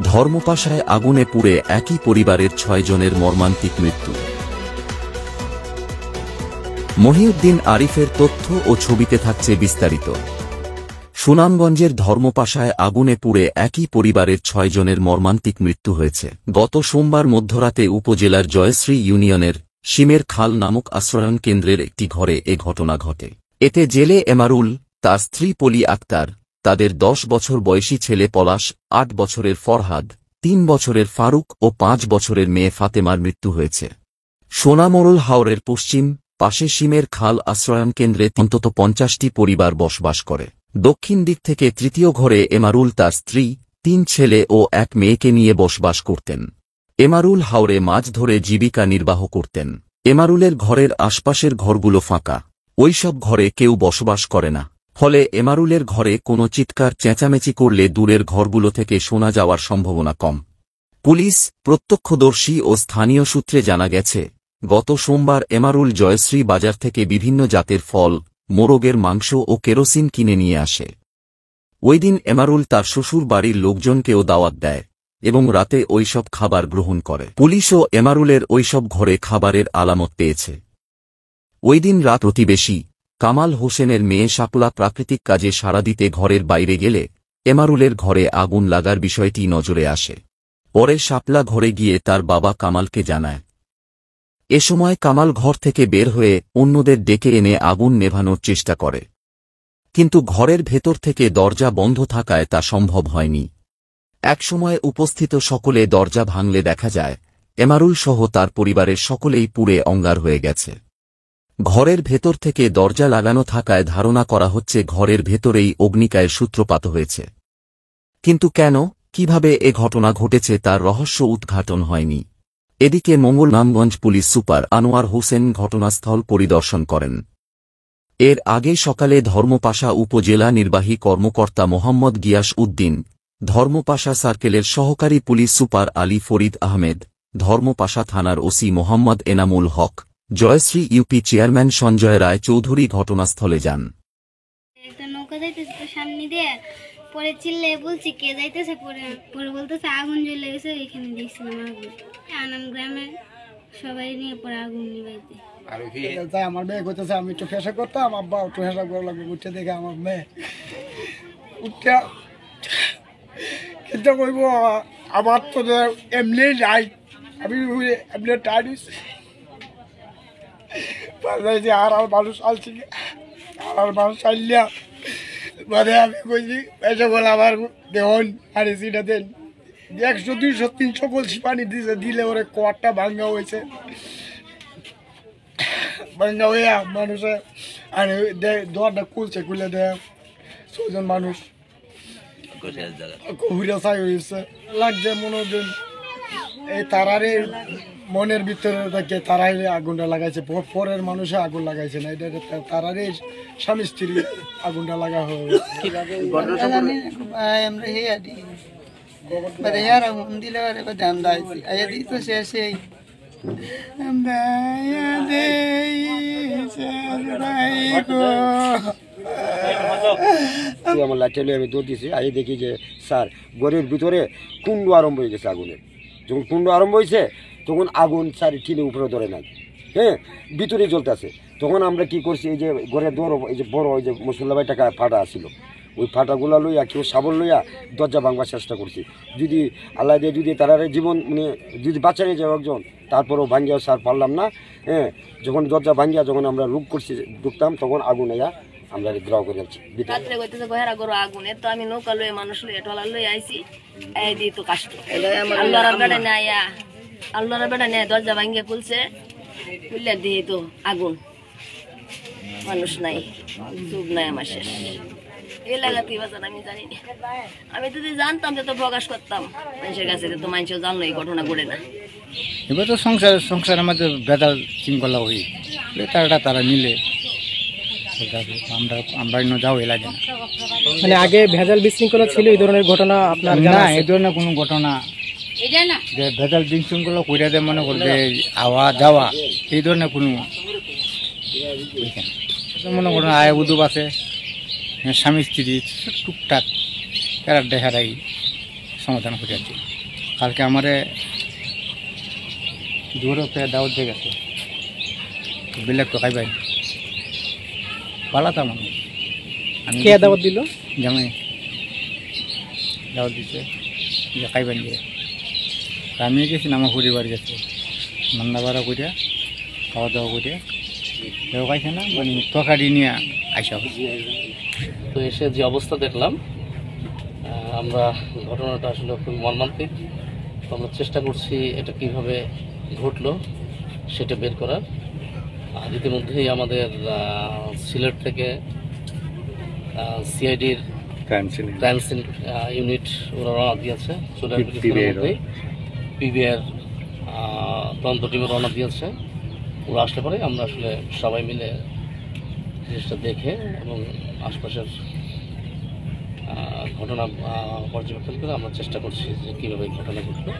ধর্মপাশায় আগুনে পুড়ে একই পরিবারের ৬ জনের মর্মান্তিক মৃত্যু। মহিউদ্দিন আরিফের তথ্য ও ছবিতে থাকছে বিস্তারিত। সুনামগঞ্জের ধর্মপাশায় আগুনে পুড়ে একই পরিবারের ৬ জনের মর্মান্তিক মৃত্যু হয়েছে। গত সোমবার মধ্যরাতে উপজেলার জয়শ্রী ইউনিয়নের শিমের খাল নামক আশ্রয়ণ কেন্দ্রের একটি ঘরে এ ঘটনা ঘটে। এতে জেলে এমারুল, তার স্ত্রী পলি আক্তার, তাদের ১০ বছর বয়সী ছেলে পলাশ, ৮ বছরের ফরহাদ, ৩ বছরের ফারুক ও ৫ বছরের মেয়ে ফাতেমার মৃত্যু হয়েছে। সোনামরুল হাওরের পশ্চিম পাশে শিমের খাল আশ্রয়ণ কেন্দ্রে অন্তত ৫০টি পরিবার বসবাস করে। দক্ষিণ দিক থেকে তৃতীয় ঘরে এমারুল তার স্ত্রী, ৩ ছেলে ও ১ মেয়েকে নিয়ে বসবাস করতেন। এমারুল হাওরে মাছ ধরে জীবিকা নির্বাহ করতেন। এমারুলের ঘরের আশপাশের ঘরগুলো ফাঁকা, ওইসব ঘরে কেউ বসবাস করে না। ফলে এমারুলের ঘরে কোনো চিৎকার চেঁচামেচি করলে দূরের ঘরগুলো থেকে শোনা যাওয়ার সম্ভাবনা কম। পুলিশ, প্রত্যক্ষদর্শী ও স্থানীয় সূত্রে জানা গেছে, গত সোমবার এমারুল জয়শ্রী বাজার থেকে বিভিন্ন জাতের ফল, মোরগের মাংস ও কেরোসিন কিনে নিয়ে আসে। ওই দিন এমারুল তার শ্বশুর বাড়ির লোকজনকেও দাওয়াত দেয় এবং রাতে ওইসব খাবার গ্রহণ করে। পুলিশও এমারুলের ওইসব ঘরে খাবারের আলামত পেয়েছে। ওই দিন রাত প্রতিবেশী কামাল হোসেনের মেয়ে শাপলা প্রাকৃতিক কাজে সাড়া দিতে ঘরের বাইরে গেলে এমারুলের ঘরে আগুন লাগার বিষয়টি নজরে আসে। পরে শাপলা ঘরে গিয়ে তার বাবা কামালকে জানায়। এ সময় কামাল ঘর থেকে বের হয়ে অন্যদের ডেকে এনে আগুন নেভানোর চেষ্টা করে, কিন্তু ঘরের ভেতর থেকে দরজা বন্ধ থাকায় তা সম্ভব হয়নি। একসময় উপস্থিত সকলে দরজা ভাঙলে দেখা যায় এমারুল সহ তার পরিবারের সকলেই পুড়ে অঙ্গার হয়ে গেছে। ঘরের ভেতর থেকে দরজা লাগানো থাকায় ধারণা করা হচ্ছে ঘরের ভেতরেই অগ্নিকায়ের সূত্রপাত হয়েছে। কিন্তু কেন, কিভাবে এ ঘটনা ঘটেছে তার রহস্য উদ্ঘাটন হয়নি। এদিকে নামগঞ্জ পুলিশ সুপার আনোয়ার হোসেন ঘটনাস্থল পরিদর্শন করেন। এর আগে সকালে ধর্মপাশা উপজেলা নির্বাহী কর্মকর্তা মোহাম্মদ গিয়াস উদ্দিন, ধর্মপাশা সার্কেলের সহকারী পুলিশ সুপার আলী ফরিদ আহমেদ, ধর্মপাশা থানার OC Mohammad Enamul Haque, Jayashree UP chairman Sanjay Roy Chowdhury ঘটনাস্থলে যান। পরে চিল্লে বলছি কে যাইতেছে, পরে বলতেছে আগুন জ্বলে গেছে। এখানে দেখছিলাম আগুন, আনাম গ্রামে সবাই নিয়ে পরে আগুন নিবাইতে। আমার মেয়ে করতেছে, আমি একটু ফেসা করতাম, আব্বা একটু ফেসা করা লাগবে। উঠে দেখে আমার মেয়ে উঠে, কিন্তু কইব আমার তো এমনি নাই, আমি এমনি টাইট আর মানুষ আসছি, আর মানুষ আইলিয়া মানে আমি কইছি এসে বলে আমার দেহন হারিয়েছিটা দেন 100, 200, 300 কলসি পানি দিয়েছে, দিলে ওরে কোয়ারটা ভাঙ্গা হয়েছে। ভাঙ্গা হইয়া মানুষে আর দোয়ারটা খুলছে, খুলে দেয় 6 জন মানুষ ঘুরে চাই হয়েছে। লাগছে মনোদিন এই তারারে মনের ভিতরে থেকে তারাই আগুনটা লাগাইছে, পরের মানুষে আগুন লাগাইছে না, এটা তারারে স্বামী স্ত্রী আগুনটা লাগা হয়। আমার লাইটটা আমি দৌড় দিছি, আই দেখি যে স্যার ঘরের ভিতরে কুণ্ড আরম্ভ হয়ে গেছে আগুনের। যখন কুণ্ড আরম্ভ হয়েছে তখন আগুন স্যার টিনের উপরে ধরে নাই, হ্যাঁ ভিতরে জ্বলতেছে। তখন আমরা কি করছি, এই যে ঘরের দৌড়, এই যে বড় ওই যে মুসল্লাবাই টাকা ফাটা আসছিল, ওই ফাটাগুলা লইয়া কেউ সাবল লইয়া দরজা ভাঙবার চেষ্টা করছি। যদি আল্লাহ দিয়ে যদি তারা জীবন মানে যদি বাচ্চা নিয়ে যায় একজন, তারপরেও ভাঙ্গিয়া স্যার পারলাম না। হ্যাঁ যখন দরজা ভাঙ্গিয়া যখন আমরা লুক করছি ঢুকতাম, তখন আগুন আইয়া আমরা গ্রহ করে যাচ্ছি। আগুনে তো আমি নৌকা লয়ে মানুষ লইয়া টলা লই আইছি, এই দিয়ে তো কাষ্ট আল্লাহর বেড়া নেয়া, আল্লাহর বেড়া নেয় দরজা ভাঙ্গিয়া খুলছে, খুললে দিয়ে তো আগুন, মানুষ নাই, চুপ নাই, আমার শেষ। এলাকাতেই বাজার আমি জানি না, আমি যদি জানতাম যে তো প্রকাশ করতাম মানুষের কাছে, তো মানুষও জানলো এই ঘটনা ঘটে না। এবার তো সংসারের মধ্যে বেদাল শৃঙ্খলা হই, তারা মিলে আমরা যাও এলাকা না। মানে আগে ভেজাল বিশৃঙ্খলা ছিল, এই ধরনের ঘটনা আপনার না? এই ধরনের কোনো ঘটনা যে ভেজাল বিশৃঙ্খলা কইরা দেয় মনে করবে আওয়া যাওয়া, এই ধরনের কোনো মনে করেন আয় উদুব আছে, স্বামী স্ত্রী টুকটাক তারা দেখারাই সমাধান করে আছে। কালকে আমারে দূরতে দাওয়াত দিয়ে গেছে, বেলেগ তো খাইবাই পালাতাম আমি। কে দাওয়াত দিল? জামাই দাওয়াত দিছে যে খাইবেন দিয়ে। আমি গেছি আমার পরিবার গেছে রান্না বাড়া করিয়া খাওয়া দাওয়া করিয়া, কেউ খাইছে না, মানে তরকারি নিয়ে আইসা। তো এসে যে অবস্থা দেখলাম, আমরা ঘটনাটা আসলে খুব মর্মান্তিক। তো আমরা চেষ্টা করছি এটা কিভাবে ঘটলো সেটা বের করার। আর ইতিমধ্যেই আমাদের সিলেট থেকে সিআইডির ক্রাইম সিন ইউনিট ওরা রওনা দিয়েছে, পিবিআর তদন্ত টিমে রওনা দিয়েছে। ওরা আসলে পরে আমরা আসলে সবাই মিলে জিনিসটা দেখে এবং আশপাশের ঘটনা পর্যবেক্ষণ করে আমরা চেষ্টা করছি যে কীভাবে ঘটনা ঘটলো।